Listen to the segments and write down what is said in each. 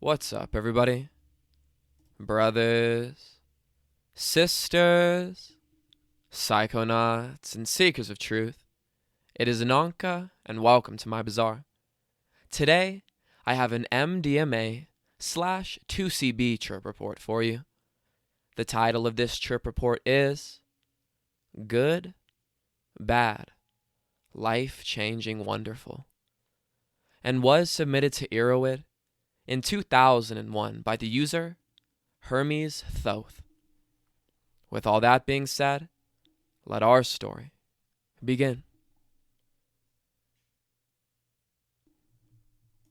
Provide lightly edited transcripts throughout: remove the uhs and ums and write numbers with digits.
What's up, everybody? Brothers, sisters, psychonauts, and seekers of truth. It is Ananka, and welcome to my bazaar. Today, I have an MDMA slash 2C-B trip report for you. The title of this trip report is Good, Bad, Life-Changing Wonderful, and was submitted to Erowid in 2001 by the user Hermes Thoth. With all that being said, let our story begin.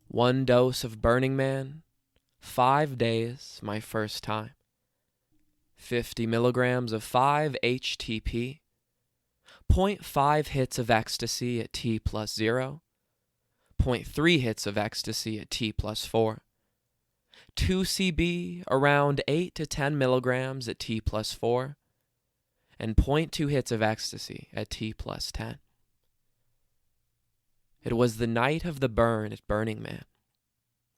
1 dose of Burning Man, 5 days, my first time. 50 milligrams of 5-HTP, 0.5 hits of ecstasy at T plus 0, 0.3 hits of ecstasy at T plus 4, 2C-B around 8 to 10 milligrams at T plus 4, and 0.2 hits of ecstasy at T plus 10. It was the night of the burn at Burning Man.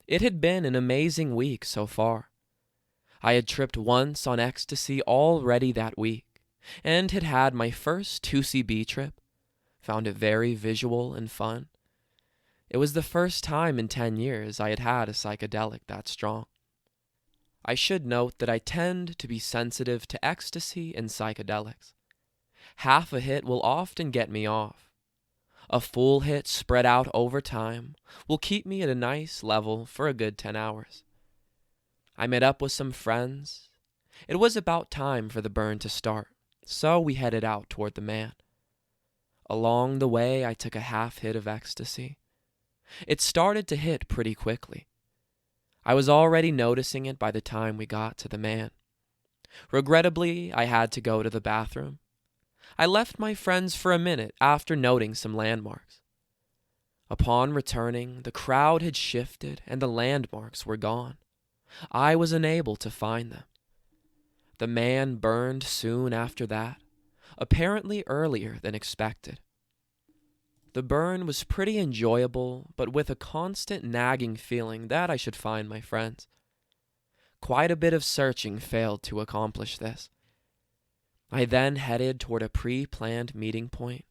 It had been an amazing week so far. I had tripped once on ecstasy already that week, and had had my first 2C-B trip, found it very visual and fun. It was the first time in 10 years I had had a psychedelic that strong. I should note that I tend to be sensitive to ecstasy and psychedelics. Half a hit will often get me off. A full hit spread out over time will keep me at a nice level for a good 10 hours. I met up with some friends. It was about time for the burn to start, so we headed out toward the man. Along the way, I took a half hit of ecstasy. It started to hit pretty quickly. I was already noticing it by the time we got to the man. Regrettably, I had to go to the bathroom. I left my friends for a minute after noting some landmarks. Upon returning, the crowd had shifted and the landmarks were gone. I was unable to find them. The man burned soon after that, apparently earlier than expected. The burn was pretty enjoyable, but with a constant nagging feeling that I should find my friends. Quite a bit of searching failed to accomplish this. I then headed toward a pre-planned meeting point.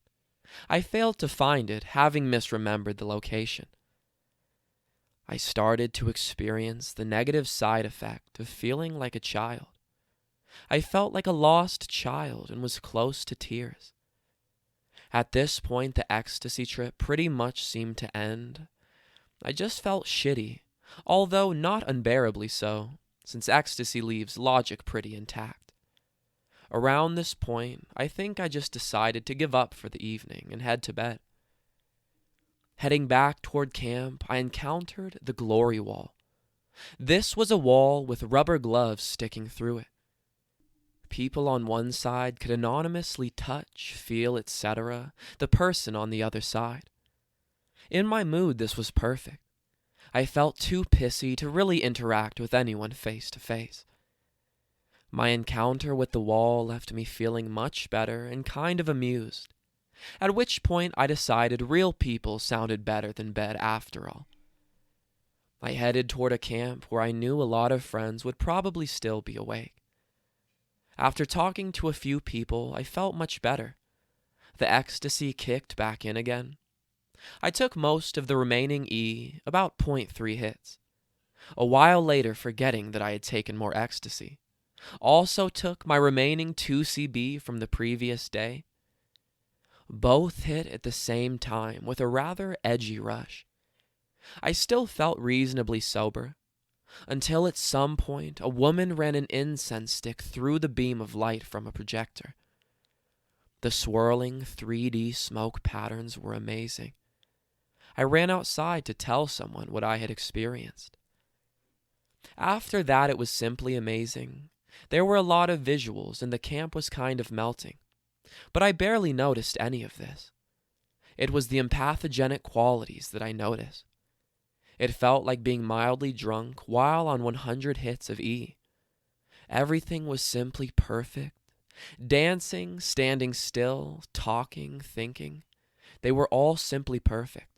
I failed to find it, having misremembered the location. I started to experience the negative side effect of feeling like a child. I felt like a lost child and was close to tears. At this point, the ecstasy trip pretty much seemed to end. I just felt shitty, although not unbearably so, since ecstasy leaves logic pretty intact. Around this point, I think I just decided to give up for the evening and head to bed. Heading back toward camp, I encountered the glory wall. This was a wall with rubber gloves sticking through it. People on one side could anonymously touch, feel, etc. the person on the other side. In my mood, this was perfect. I felt too pissy to really interact with anyone face to face. My encounter with the wall left me feeling much better and kind of amused, at which point I decided real people sounded better than bed after all. I headed toward a camp where I knew a lot of friends would probably still be awake. After talking to a few people, I felt much better. The ecstasy kicked back in again. I took most of the remaining E, about 0.3 hits. A while later, forgetting that I had taken more ecstasy. Also took my remaining 2C-B from the previous day. Both hit at the same time with a rather edgy rush. I still felt reasonably sober, until at some point a woman ran an incense stick through the beam of light from a projector. The swirling 3D smoke patterns were amazing. I ran outside to tell someone what I had experienced. After that, it was simply amazing. There were a lot of visuals and the camp was kind of melting, but I barely noticed any of this. It was the empathogenic qualities that I noticed. It felt like being mildly drunk while on 100 hits of E. Everything was simply perfect. Dancing, standing still, talking, thinking. They were all simply perfect.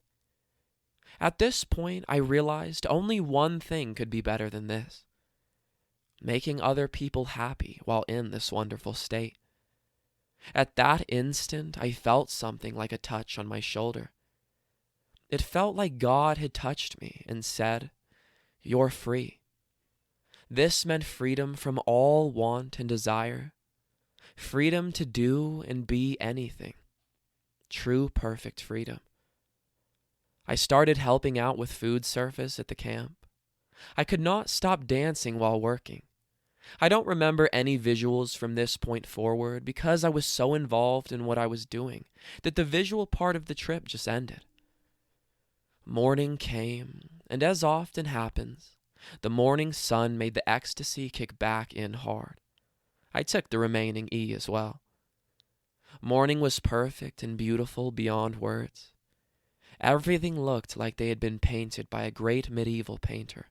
At this point, I realized only one thing could be better than this: making other people happy while in this wonderful state. At that instant, I felt something like a touch on my shoulder. It felt like God had touched me and said, "You're free." This meant freedom from all want and desire, freedom to do and be anything, true perfect freedom. I started helping out with food service at the camp. I could not stop dancing while working. I don't remember any visuals from this point forward because I was so involved in what I was doing that the visual part of the trip just ended. Morning came, and as often happens, the morning sun made the ecstasy kick back in hard. I took the remaining E as well. Morning was perfect and beautiful beyond words. Everything looked like they had been painted by a great medieval painter.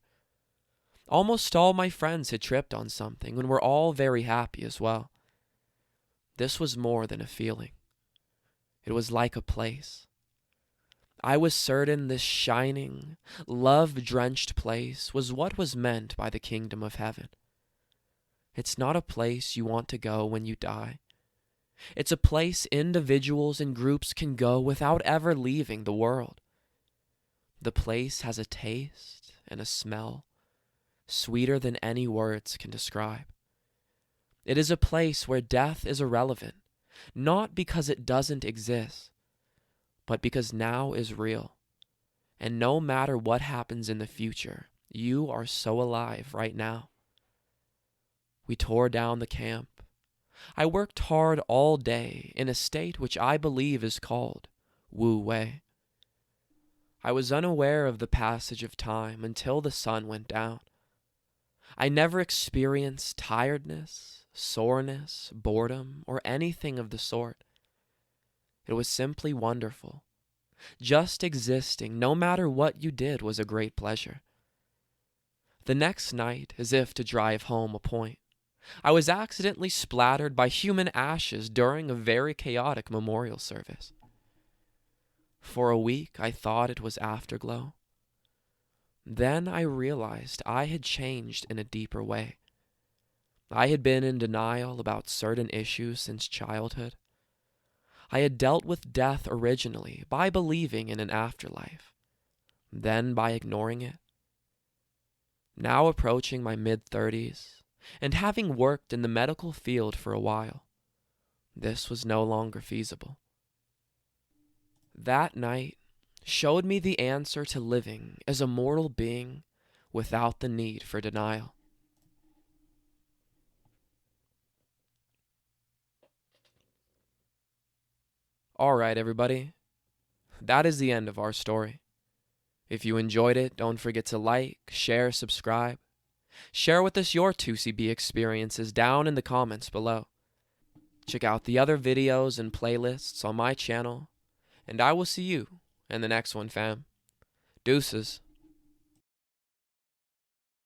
Almost all my friends had tripped on something and were all very happy as well. This was more than a feeling. It was like a place. I was certain this shining, love-drenched place was what was meant by the kingdom of heaven. It's not a place you want to go when you die. It's a place individuals and groups can go without ever leaving the world. The place has a taste and a smell sweeter than any words can describe. It is a place where death is irrelevant, not because it doesn't exist, but because now is real. And no matter what happens in the future, you are so alive right now. We tore down the camp. I worked hard all day in a state which I believe is called Wu Wei. I was unaware of the passage of time until the sun went down. I never experienced tiredness, soreness, boredom, or anything of the sort. It was simply wonderful. Just existing, no matter what you did, was a great pleasure. The next night, as if to drive home a point, I was accidentally splattered by human ashes during a very chaotic memorial service. For a week, I thought it was afterglow. Then I realized I had changed in a deeper way. I had been in denial about certain issues since childhood. I had dealt with death originally by believing in an afterlife, then by ignoring it. Now approaching my mid-30s, and having worked in the medical field for a while, this was no longer feasible. That night showed me the answer to living as a mortal being without the need for denial. All right, everybody. That is the end of our story. If you enjoyed it, don't forget to like, share, subscribe. Share with us your 2CB experiences down in the comments below. Check out the other videos and playlists on my channel, and I will see you in the next one, fam. Deuces.